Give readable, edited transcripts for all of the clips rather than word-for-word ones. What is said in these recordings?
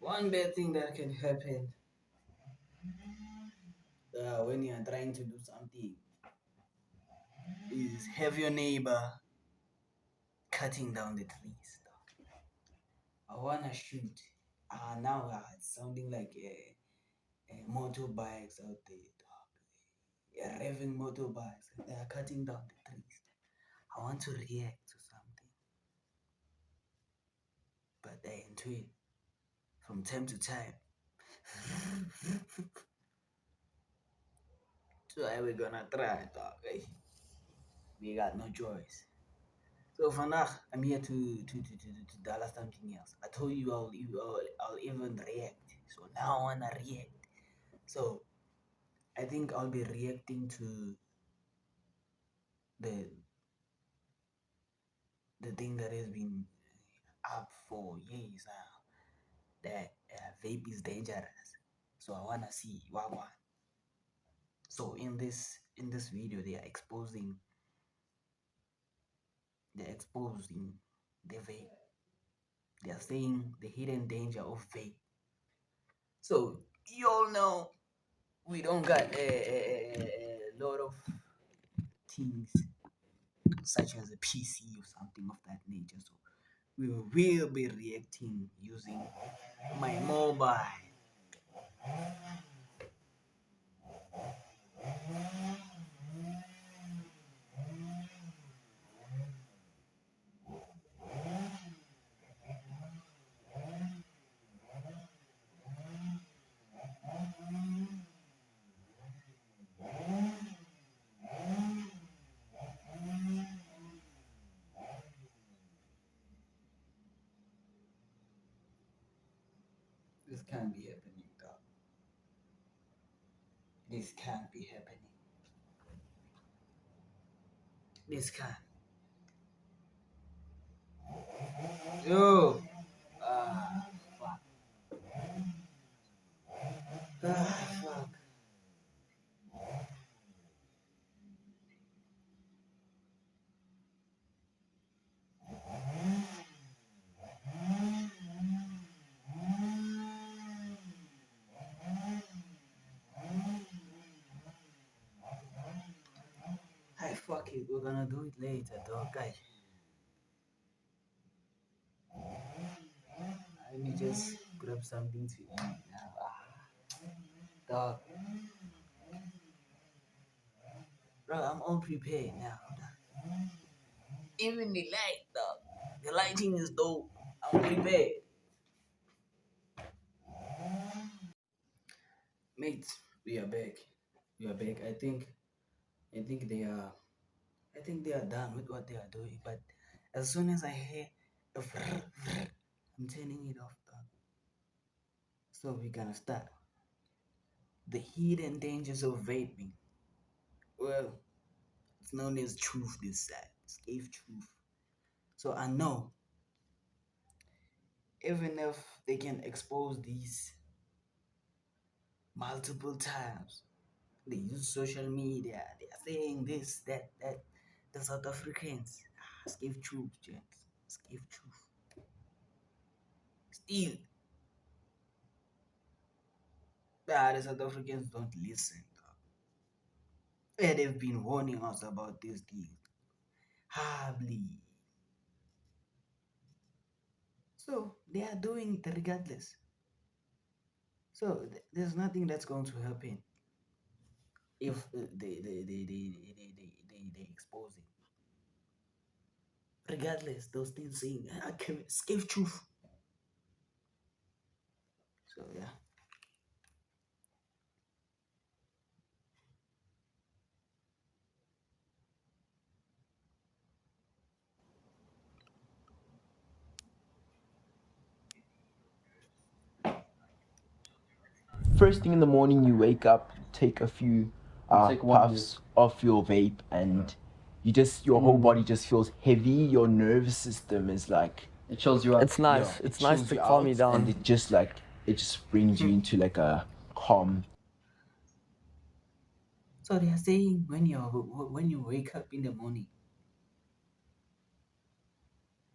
One bad thing that can happen when you are trying to do something is have your neighbor cutting down the trees. I wanna shoot. Now it's sounding like motorbikes out there. Yeah, revving motorbikes. They are cutting down the trees. I want to react to something, but I into it from time to time. So we're gonna try, dog. We got no choice. So for now, I'm here to tell us something else. I told you I'll even react. So now I wanna react. So I think I'll be reacting to the the thing that has been up for years now. That vape is dangerous. So I wanna see what one. So in this video, they're exposing the vape. They are saying the hidden danger of vape. So you all know we don't got a lot of things such as a PC or something of that nature. So we will be reacting using my mobile. This can't be happening, dog. This can't be happening. This can't. Yo! Fuck. Fuck. Hey, fuck it. We're gonna do it later, dog. Guys, let me just grab something to eat now. Dog. Bro, I'm all prepared now. Even the light, dog. The lighting is dope. I'm prepared. Mates, we are back. We are back. I think they are done with what they are doing. But as soon as I hear a I'm turning it off, dog. So we're gonna start. The hidden dangers of vaping. Well, it's known as truth this side. It's gave truth. So I know even if they can expose these multiple times, they use social media, they are saying this, that the South Africans gave truth, gents. Gave truth. Still, the South Africans don't listen. And they've been warning us about this thing. Hardly. So they are doing it regardless. So there's nothing that's going to happen if they expose it. Regardless, those things saying I can escape truth. So yeah. First thing in the morning, you wake up, take a few puffs off your vape, and your whole body just feels heavy. Your nervous system is like, it chills you out. It's nice. yeah, It's nice chills to you calm you out, down. and it just brings you into like a calm. So they are saying when you wake up in the morning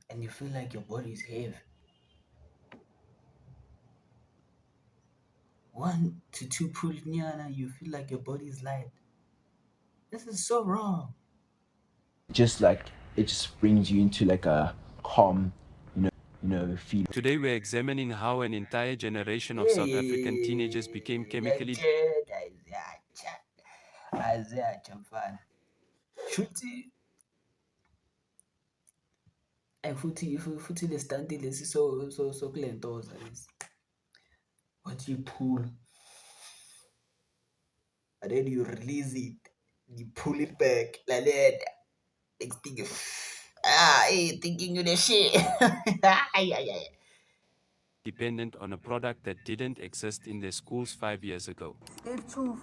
and you feel like your body is heavy, 1 to 2 pull nyana, you feel like your body is light. This is so wrong. Just like it just brings you into like a calm, feel. Today we're examining how an entire generation of Yeah, South yeah, African yeah, teenagers became chemically Isaiah Chamfana. Shuti futhi le stunt lesi so kule ntoza lesi. What you pull and then you release it, you pull it back like that. Next thing, hey, thinking you the shit. Ay, ay, ay. dependent on a product that didn't exist in their schools 5 years ago. Steve Choef.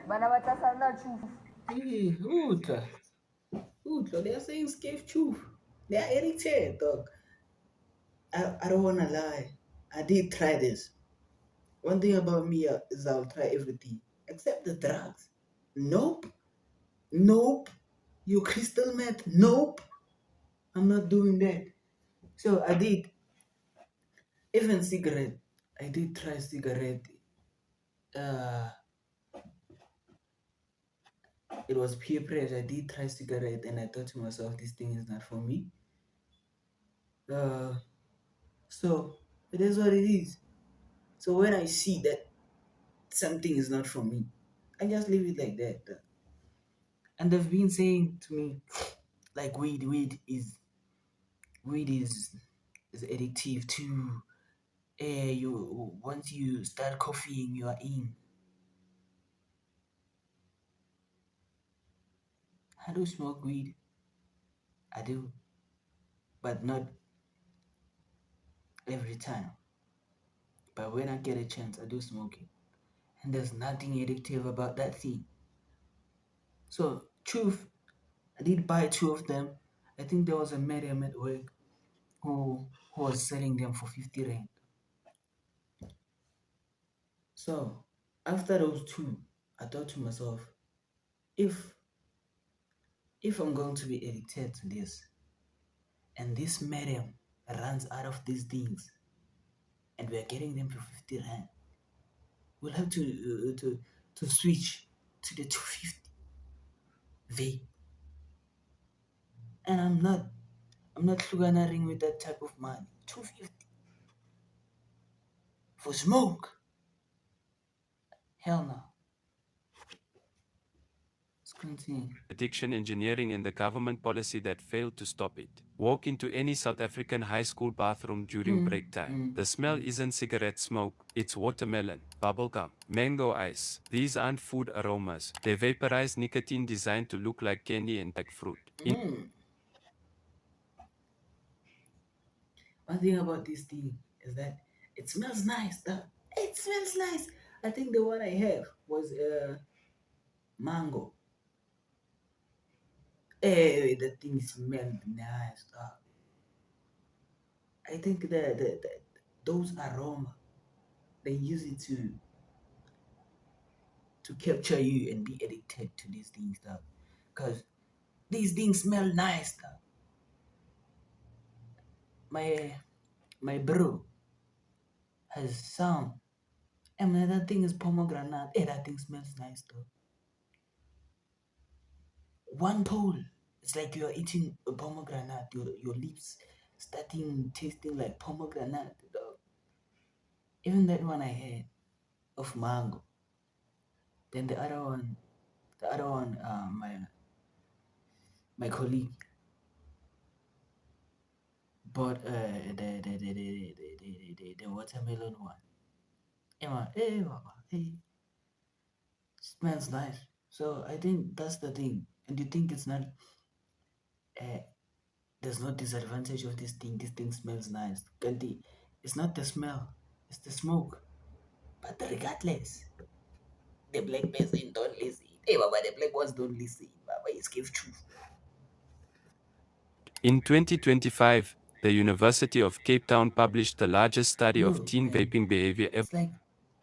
Bana batasana Choef. Hey, Utla, they are saying Steve Choef. They are irritated, dog. I don't wanna lie. I did try this. One thing about me is I'll try everything except the drugs. Nope. Nope. You crystal meth. Nope. I'm not doing that. So I did. Even cigarette. I did try cigarette. Uh, it was peer pressure. I did try cigarette, and I thought to myself, this thing is not for me. Uh, so it is what it is. So when I see that something is not for me, I just leave it like that. And they've been saying to me, like weed is addictive too. You once you start coughing, you are in. I do smoke weed. I do, but not every time. But when I get a chance, I do smoke it. And there's nothing addictive about that thing. So, truth, I did buy 2 of them. I think there was a medium at work who was selling them for 50 rand. So, after those 2, I thought to myself, if if I'm going to be addicted to this, and this medium runs out of these things, and we're getting them for 50 rand, we'll have to switch to the 250 vape. And I'm not sugarnaring with that type of money. 250 for smoke. Hell no. Let's continue. Addiction engineering and the government policy that failed to stop it. Walk into any South African high school bathroom during break time. The smell isn't cigarette smoke, it's watermelon, bubblegum, mango ice. These aren't food aromas. They vaporize nicotine designed to look like candy and like fruit. One thing about this thing is that it smells nice. It smells nice. I think the one I have was mango. Hey, the thing smelled nice. I think the those aroma, they use it to capture you and be addicted to these things, because these things smell nice. My bro has some, and that thing is pomegranate. Hey, that thing smells nice though. One pull, it's like you're eating a pomegranate. Your lips starting tasting like pomegranate. Dog. Even that one I had of mango. Then the other one, my colleague bought the watermelon one. Hey, smells nice. So I think that's the thing. And you think it's not? Uh, there's no disadvantage of this thing. This thing smells nice. Kanti, it's not the smell, it's the smoke. But regardless, the black person don't listen. Hey, Baba, the black ones don't listen. Baba is give truth. In 2025, the University of Cape Town published the largest study of Look, teen man, vaping behavior ever.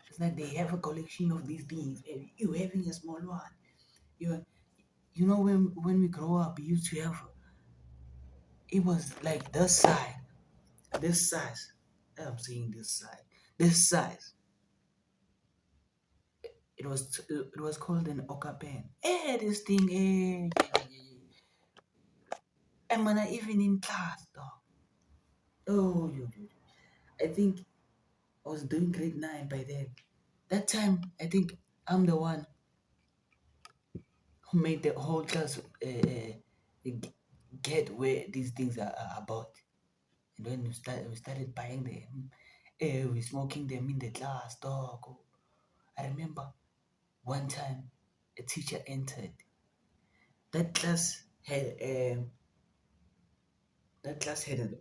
it's like they have a collection of these things. And you having a small one. You know when we grow up, we used to have. It was like this size. I'm saying this size. this size. It was called an Okapen. This thing, and when I even in class, dog. Oh, I think I was doing grade 9 by then. That time, I think I'm the one who made the whole class get where these things are about. And when we started buying them, we smoking them in the class, dog. I remember one time a teacher entered. That class had an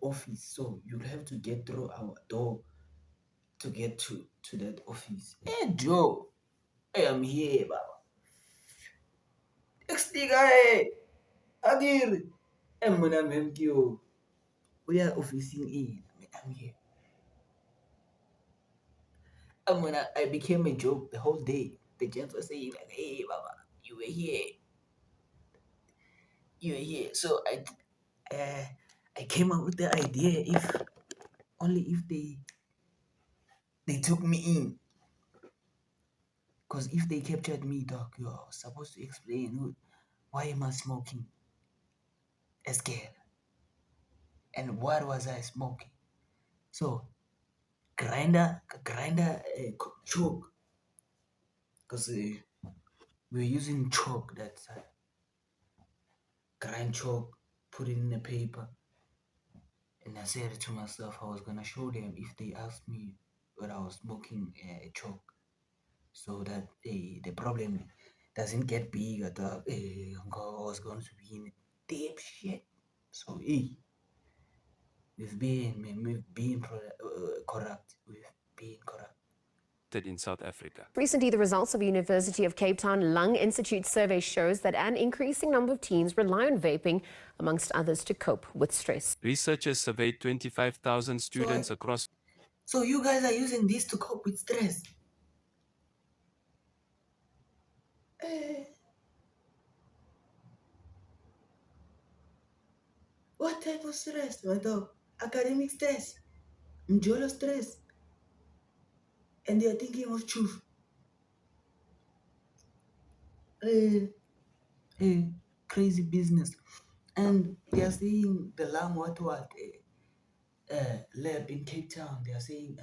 office, so you'd have to get through our door to get to that office. Hey Joe, I am here, Baba. Extiga, Adil. And when I'm here, we are officing in. I'm here. And when I became a joke the whole day, the gents were saying like, "Hey, Baba, you were here, you were here." So I came up with the idea if only if they took me in, because if they captured me, dog, I was supposed to explain why am I smoking a scale and what was I smoking. So grinder choke, because we're using chalk that side. Grind chalk, put it in the paper. And I said to myself, I was gonna show them if they asked me what I was smoking a chalk, so that the problem doesn't get bigger. That I was going to be in deep shit. So we've been corrupt. We've been corrupt. In South Africa. Recently, the results of the University of Cape Town Lung Institute survey shows that an increasing number of teens rely on vaping, amongst others, to cope with stress. Researchers surveyed 25,000 students across. So you guys are using this to cope with stress? What type of stress, my dog? Academic stress, Njolo stress, and they are thinking of Choef. Crazy business. And they are saying the lung what lab in Cape Town, they are saying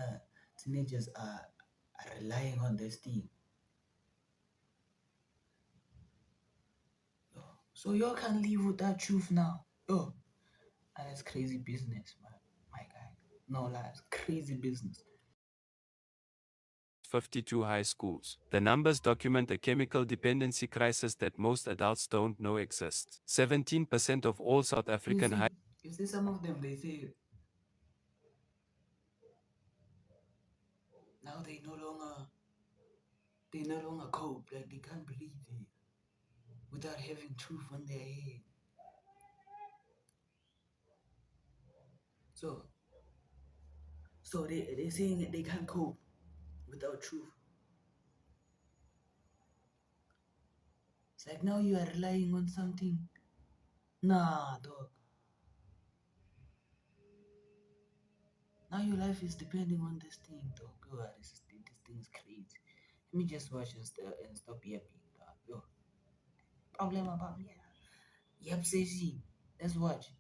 teenagers are relying on this thing. So y'all can't live without Choef now. And that's crazy business, man. My guy. No lies. Crazy business. 52 high schools. The numbers document a chemical dependency crisis that most adults don't know exists. 17% of all South African high. You see some of them, they say now they no longer cope, like they can't breathe without having Choef on their head. So they're saying that they can't cope without Choef. It's like now you are relying on something. Nah, dog. Now your life is depending on this thing, dog. God, this thing is crazy. Let me just watch and stop yapping, dog. Yo, problem about me. Yep, say. Let's watch.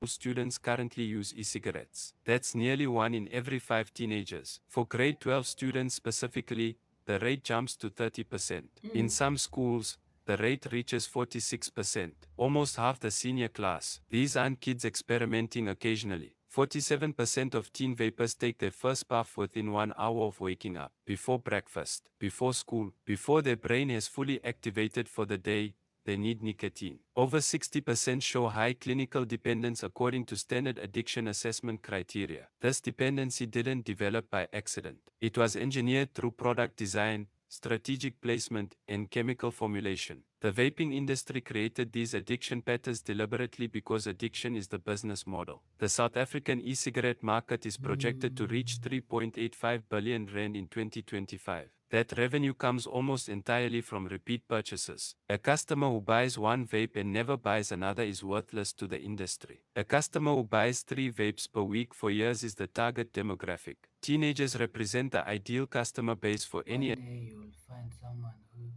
Students currently use e-cigarettes. That's nearly 1 in every 5 teenagers. For grade 12 students specifically, the rate jumps to 30%. In some schools, the rate reaches 46%, almost half the senior class. These aren't kids experimenting occasionally. 47% of teen vapers take their first puff within 1 hour of waking up, before breakfast, before school, before their brain has fully activated for the day. They need nicotine. Over 60% show high clinical dependence according to standard addiction assessment criteria. This dependency didn't develop by accident. It was engineered through product design, strategic placement, and chemical formulation. The vaping industry created these addiction patterns deliberately because addiction is the business model. The South African e-cigarette market is projected to reach 3.85 billion rand in 2025. that revenue comes almost entirely from repeat purchases. A customer who buys one vape and never buys another is worthless to the industry. A customer who buys 3 vapes per week for years is the target demographic. Teenagers represent the ideal customer base for any. One day you'll find someone who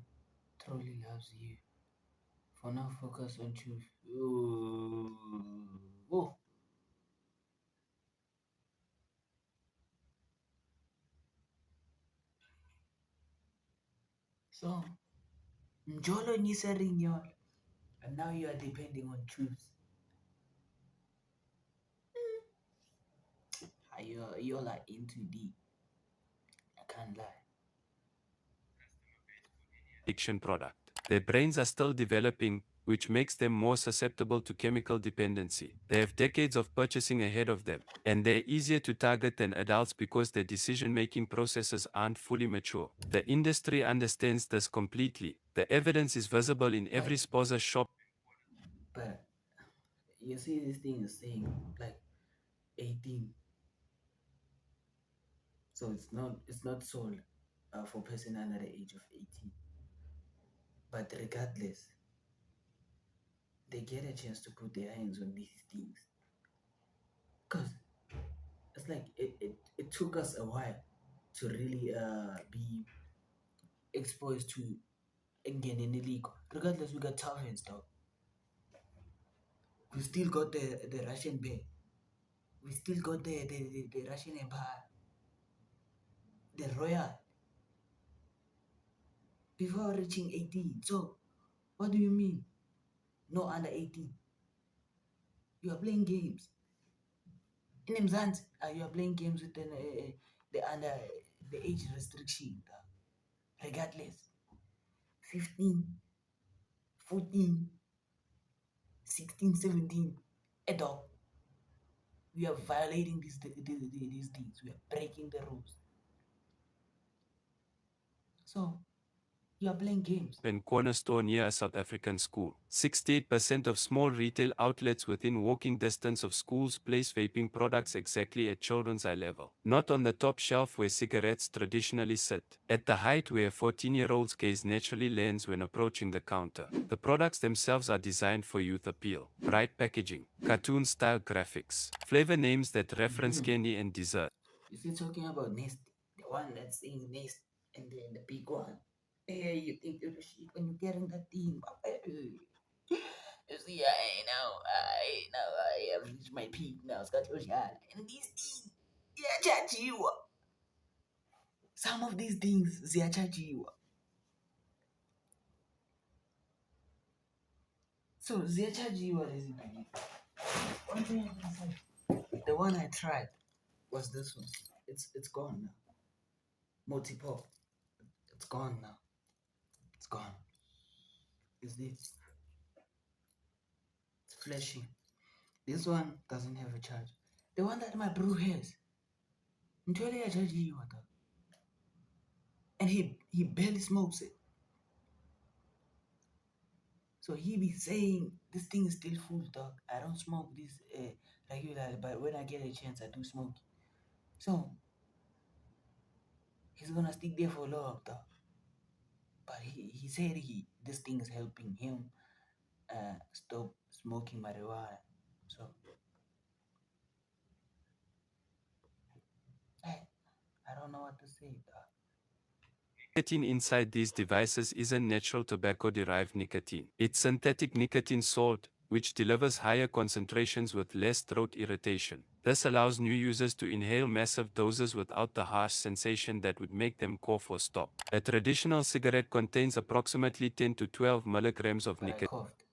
truly loves you. For now, focus on Choef. Oh. So, Njolo Nisering y'all. And now you are depending on Choefs. You're like in too deep. I can't lie. Addiction product. Their brains are still developing, which makes them more susceptible to chemical dependency. They have decades of purchasing ahead of them, and they're easier to target than adults because their decision-making processes aren't fully mature. The industry understands this completely. The evidence is visible in every sponsor shop. But you see, this thing is saying like 18. So it's not sold for person under the age of 18. But regardless, they get a chance to put their hands on these things. Because it's like it took us a while to really be exposed to again in the league. Regardless, we got tough and stuff. We still got the Russian bear. We still got the Russian Empire. The Royal. Before reaching 18. So, what do you mean? No under 18. You are playing games. In Mzansi, you are playing games with the under the age restriction. Regardless. 15, 14, 16, 17. Adult. We are violating these things. We are breaking the rules. So, you are playing games. And corner store near a South African school. 68% of small retail outlets within walking distance of schools place vaping products exactly at children's eye level. Not on the top shelf where cigarettes traditionally sit. At the height where a 14-year-old's gaze naturally lands when approaching the counter. The products themselves are designed for youth appeal. Bright packaging, cartoon-style graphics, flavor names that reference candy and dessert. You're still talking about Nest, the one that's saying Nest, and then the big one. Hey, you think you're the shit when you're getting that thing. You see, I have reached my peak now. Scott Ocean. And these things, they charge you. Some of these things, they are charging you. So, they are charging you what is it? The one I tried was this one. It's gone now. Multi-pop. It's gone now. It's gone. Is this? It's flashing. This one doesn't have a charge. The one that my bro has. Until I charge you, and he barely smokes it. So he be saying this thing is still full, dog. I don't smoke this regularly, but when I get a chance, I do smoke. So he's gonna stick there for long, dog. But he said this thing is helping him stop smoking marijuana. So I don't know what to say, dog. Nicotine inside these devices isn't natural tobacco-derived nicotine. It's synthetic nicotine salt, which delivers higher concentrations with less throat irritation. This allows new users to inhale massive doses without the harsh sensation that would make them cough or stop. A traditional cigarette contains approximately 10 to 12 milligrams of But I nicotine. coughed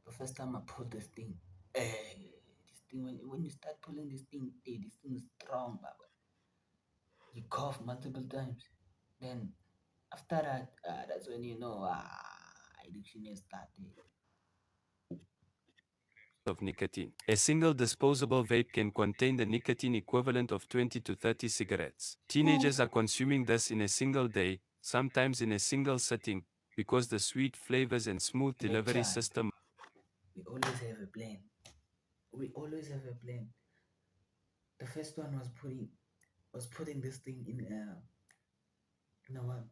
the first time I pulled this thing. This thing when you start pulling this thing, this thing is strong, Baba. You cough multiple times. Then after that, that's when you know addiction is started. Of nicotine. A single disposable vape can contain the nicotine equivalent of 20 to 30 cigarettes. Teenagers are consuming this in a single day, sometimes in a single sitting, because the sweet flavors and smooth delivery system. We always have a plan. We always have a plan. The first one was putting this thing in a what?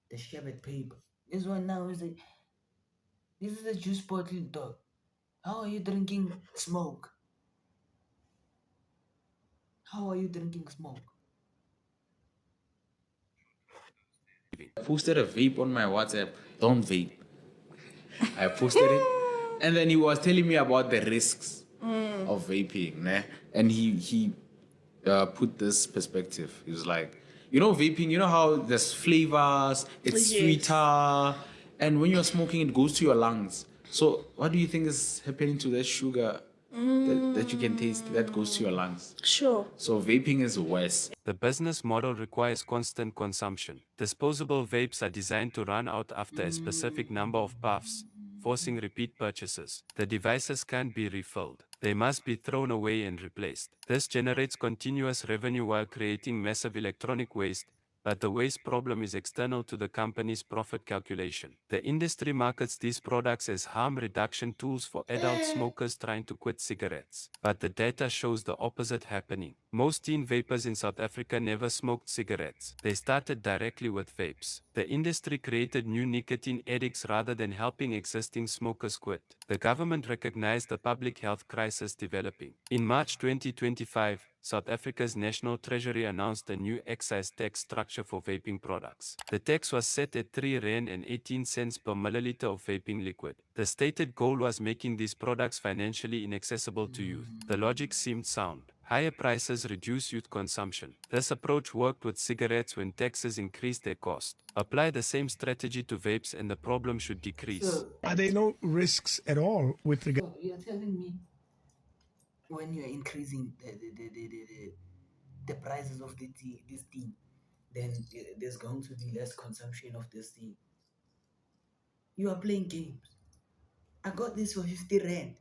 the sherbet paper. This one now is this is a juice bottle, dog. How are you drinking smoke? How are you drinking smoke? I posted a vape on my WhatsApp. Don't vape. I posted it. And then he was telling me about the risks of vaping. Né? And he put this perspective. He was like, you know, vaping, you know how there's flavors, it's sweeter. And when you're smoking, it goes to your lungs. So what do you think is happening to that sugar that you can taste that goes to your lungs? Sure. So vaping is worse. The business model requires constant consumption. Disposable vapes are designed to run out after a specific number of puffs, forcing repeat purchases. The devices can't be refilled. They must be thrown away and replaced. This generates continuous revenue while creating massive electronic waste, but the waste problem is external to the company's profit calculation. The industry markets these products as harm reduction tools for adult smokers trying to quit cigarettes. But the data shows the opposite happening. Most teen vapers in South Africa never smoked cigarettes. They started directly with vapes. The industry created new nicotine addicts rather than helping existing smokers quit. The government recognized the public health crisis developing. In March 2025, South Africa's National Treasury announced a new excise tax structure for vaping products. The tax was set at 3 rand and 18 cents per milliliter of vaping liquid. The stated goal was making these products financially inaccessible to youth. The logic seemed sound. Higher prices reduce youth consumption. This approach worked with cigarettes when taxes increased their cost. Apply the same strategy to vapes and the problem should decrease. So, Are there no risks at all with regard? so you're telling me when you're increasing the prices of this thing, then there's going to be less consumption of this thing. You are playing games. I got this for 50 rand.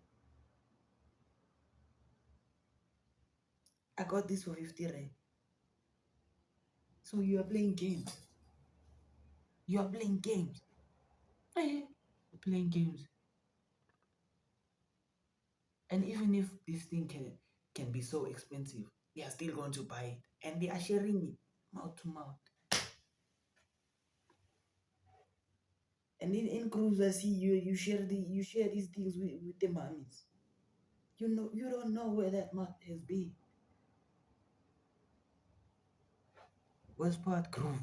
I got this for 50 rand. So you are playing games. You are playing games. You're playing games. And even if this thing can be so expensive, they are still going to buy it. And they are sharing it mouth to mouth. And in cruise, I see you share these things with the mummies. You don't know where that mouth has been. West part groove.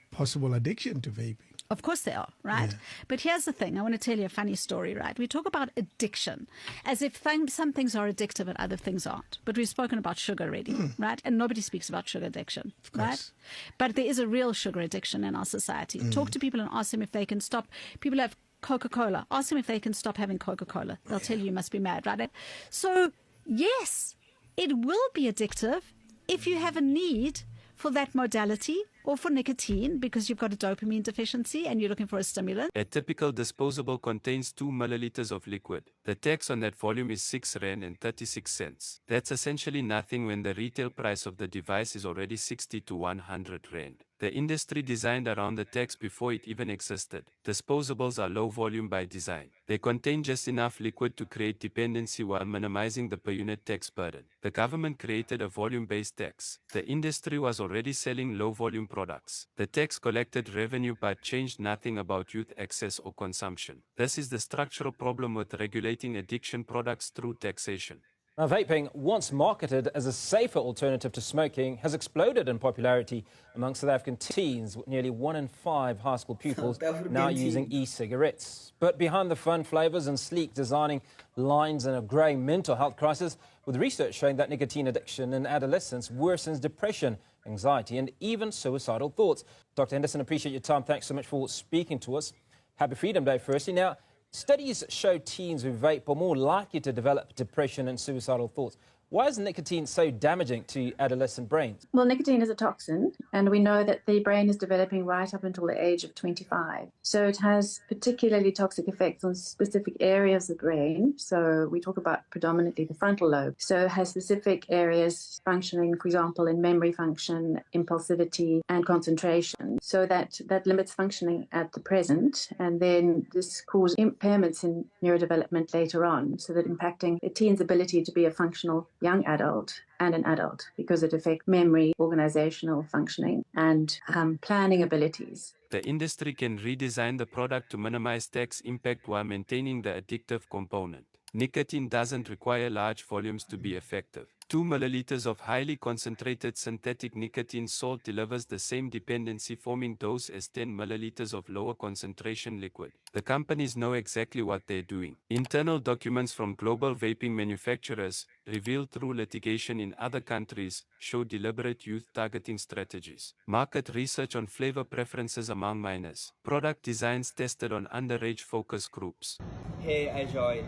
Possible addiction to vaping? Of course they are, right? Yeah. But here's the thing. I want to tell you a funny story, right? We talk about addiction as if some things are addictive and other things aren't. But we've spoken about sugar already, right? And nobody speaks about sugar addiction, right? But there is a real sugar addiction in our society. Talk to people and ask them if they can stop. People have Coca-Cola. Ask them if they can stop having Coca-Cola. They'll tell you must be mad, right? So, yes, it will be addictive if you have a need for that modality or for nicotine because you've got a dopamine deficiency and you're looking for a stimulant. A typical disposable contains 2 milliliters of liquid. The tax on that volume is 6 rand and 36 cents. That's essentially nothing when the retail price of the device is already 60 to 100 rand. The industry designed around the tax before it even existed. Disposables are low volume by design. They contain just enough liquid to create dependency while minimizing the per unit tax burden. The government created a volume-based tax. The industry was already selling low-volume products. The tax collected revenue but changed nothing about youth access or consumption. This is the structural problem with regulating addiction products through taxation. Now, vaping, once marketed as a safer alternative to smoking, has exploded in popularity among South African teens, with nearly 1 in 5 high school pupils now using e-cigarettes. But behind the fun flavours and sleek designing lines and a growing mental health crisis, with research showing that nicotine addiction in adolescents worsens depression, anxiety and even suicidal thoughts. Dr. Henderson, appreciate your time. Thanks so much for speaking to us. Happy Freedom Day, firstly. Now, studies show teens who vape are more likely to develop depression and suicidal thoughts. Why is nicotine so damaging to adolescent brains? Well, nicotine is a toxin, and we know that the brain is developing right up until the age of 25. So it has particularly toxic effects on specific areas of the brain. So we talk about predominantly the frontal lobe. So it has specific areas functioning, for example, in memory function, impulsivity, and concentration. So that limits functioning at the present, and then this causes impairments in neurodevelopment later on, so that impacting a teen's ability to be a functional young adult and an adult because it affects memory, organizational functioning, and planning abilities. The industry can redesign the product to minimize tax impact while maintaining the addictive component. Nicotine doesn't require large volumes to be effective. 2 milliliters of highly concentrated synthetic nicotine salt delivers the same dependency-forming dose as 10 milliliters of lower concentration liquid. The companies know exactly what they're doing. Internal documents from global vaping manufacturers, revealed through litigation in other countries, show deliberate youth targeting strategies. Market research on flavor preferences among minors. Product designs tested on underage focus groups. Hey, enjoy.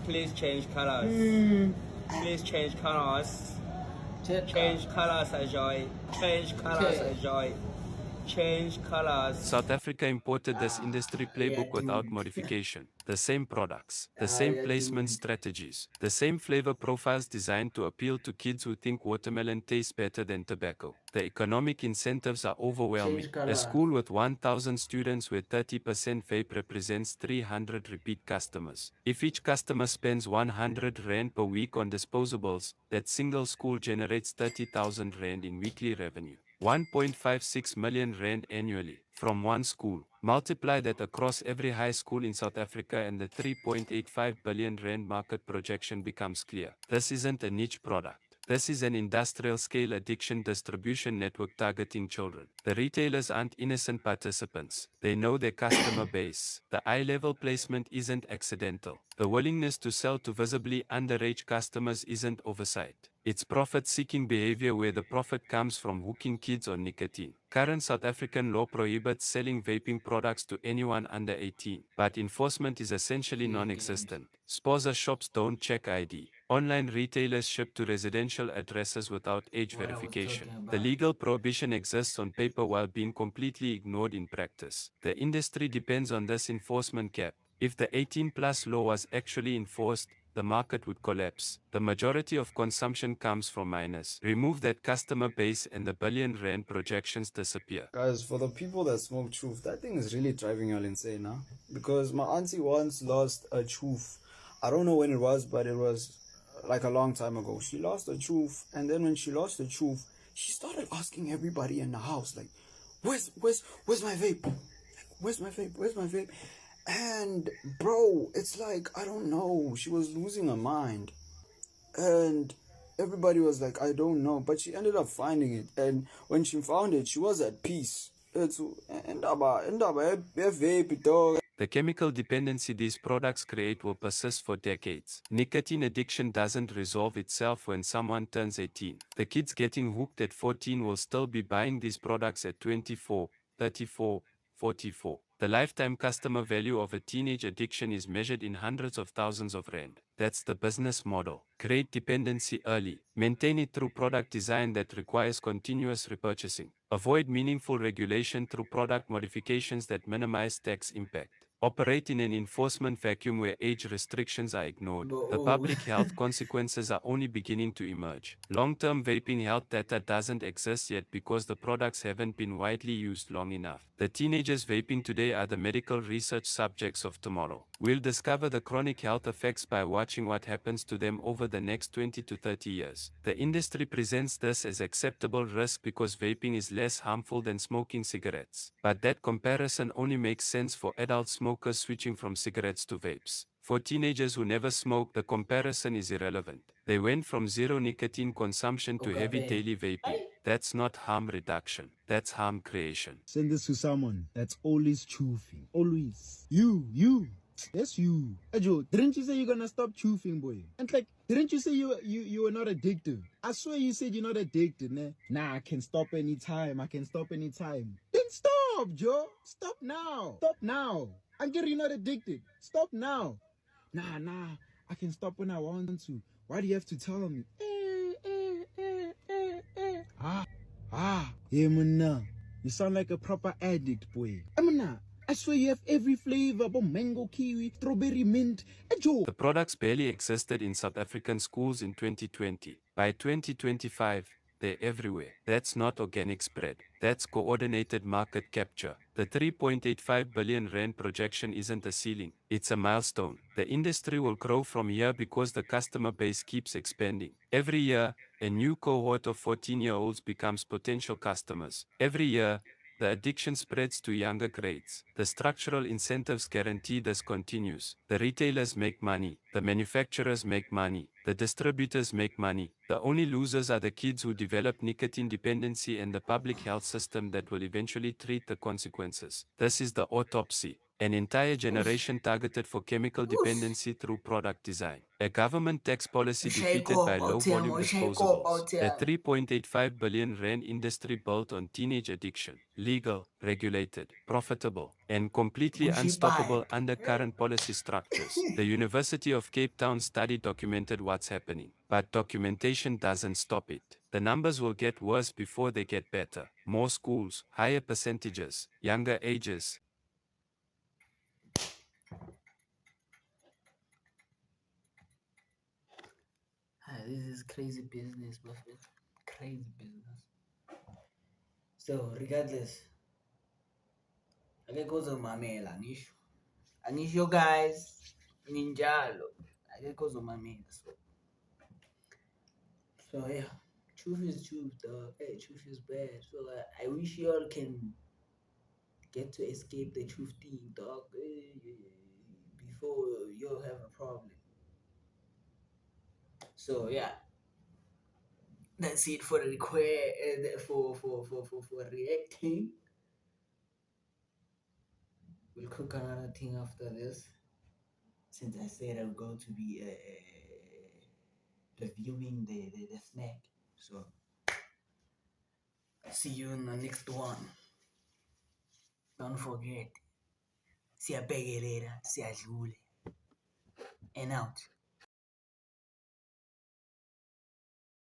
Please change colors. Please change colors. Change colors, enjoy. Change colors, enjoy. Change colors. South Africa imported this industry playbook without modification. The same products, the same placement strategies, the same flavor profiles designed to appeal to kids who think watermelon tastes better than tobacco. The economic incentives are overwhelming. A school with 1,000 students where 30% vape represents 300 repeat customers. If each customer spends 100 Rand per week on disposables, that single school generates 30,000 Rand in weekly revenue. 1.56 million Rand annually from one school. Multiply that across every high school in South Africa and the 3.85 billion Rand market projection becomes clear. This isn't a niche product. This is an industrial-scale addiction distribution network targeting children. The retailers aren't innocent participants. They know their customer base. The eye-level placement isn't accidental. The willingness to sell to visibly underage customers isn't oversight. It's profit-seeking behavior where the profit comes from hooking kids on nicotine. Current South African law prohibits selling vaping products to anyone under 18, but enforcement is essentially non-existent. Spaza shops don't check ID. Online retailers ship to residential addresses without age verification. The legal prohibition exists on paper while being completely ignored in practice. The industry depends on this enforcement gap. If the 18+ law was actually enforced, the market would collapse. The majority of consumption comes from minors. Remove that customer base and the billion Rand projections disappear. Guys, for the people that smoke Choef, that thing is really driving y'all insane, huh? Because my auntie once lost a Choef. I don't know when it was, but it was like a long time ago. She lost a Choef, and then when she lost the Choef, she started asking everybody in the house, like, where's my vape? Like, where's my vape? Where's my vape? And bro, it's like, I don't know, she was losing her mind, and everybody was like, I don't know, but she ended up finding it, and when she found it, she was at peace. It's vape, dog. The chemical dependency these products create will persist for decades. Nicotine addiction doesn't resolve itself when someone turns 18. The kids getting hooked at 14 will still be buying these products at 24, 34, 44. The lifetime customer value of a teenage addiction is measured in hundreds of thousands of Rand. That's the business model. Create dependency early. Maintain it through product design that requires continuous repurchasing. Avoid meaningful regulation through product modifications that minimize tax impact. Operate in an enforcement vacuum where age restrictions are ignored. The public health consequences are only beginning to emerge. Long-term vaping health data doesn't exist yet because the products haven't been widely used long enough. The teenagers vaping today are the medical research subjects of tomorrow. We'll discover the chronic health effects by watching what happens to them over the next 20 to 30 years. The industry presents this as acceptable risk because vaping is less harmful than smoking cigarettes. But that comparison only makes sense for adult smokers switching from cigarettes to vapes. For teenagers who never smoked, the comparison is irrelevant. They went from zero nicotine consumption to heavy daily vaping. That's not harm reduction. That's harm creation. Send this to someone that's always choofing. Always. You. That's you. Ajo, didn't you say you're gonna stop choofing, boy? And like, didn't you say you were not addicted? I swear you said you're not addicted, ne? Nah, I can stop anytime. Then stop, Joe. Stop now. I'm getting you're not addicted. Stop now. Nah. I can stop when I want to. Why do you have to tell me? Yeah, man. You sound like a proper addict, boy. I swear you have every flavor, but mango, kiwi, strawberry, mint, and Joe. The products barely existed in South African schools in 2020. By 2025, they're everywhere. That's not organic spread. That's coordinated market capture. The 3.85 billion rand projection isn't a ceiling, it's a milestone. The industry will grow from here because the customer base keeps expanding. Every year, a new cohort of 14-year-olds becomes potential customers. Every year, the addiction spreads to younger grades. The structural incentives guarantee this continues. The retailers make money. The manufacturers make money. The distributors make money. The only losers are the kids who develop nicotine dependency and the public health system that will eventually treat the consequences. This is the autopsy. An entire generation targeted for chemical dependency through product design. A government tax policy defeated by low-volume disposables. A 3.85 billion rand industry built on teenage addiction. Legal, regulated, profitable, and completely unstoppable under current policy structures. The University of Cape Town study documented what's happening. But documentation doesn't stop it. The numbers will get worse before they get better. More schools, higher percentages, younger ages. This is crazy business, my friend. Crazy business. So, regardless, akekho ozomamela angisho guys, ninjalo akekho ozomamela. So yeah, truth is truth, dog. Hey, truth is bad. So I wish y'all can get to escape the truth thing, dog, before you'll have a problem. So yeah, that's it for the for reacting. We'll cook another thing after this, since I said I'm going to be reviewing the snack. So see you in the next one. Don't forget, siyabhekelela, siyadlula, and out.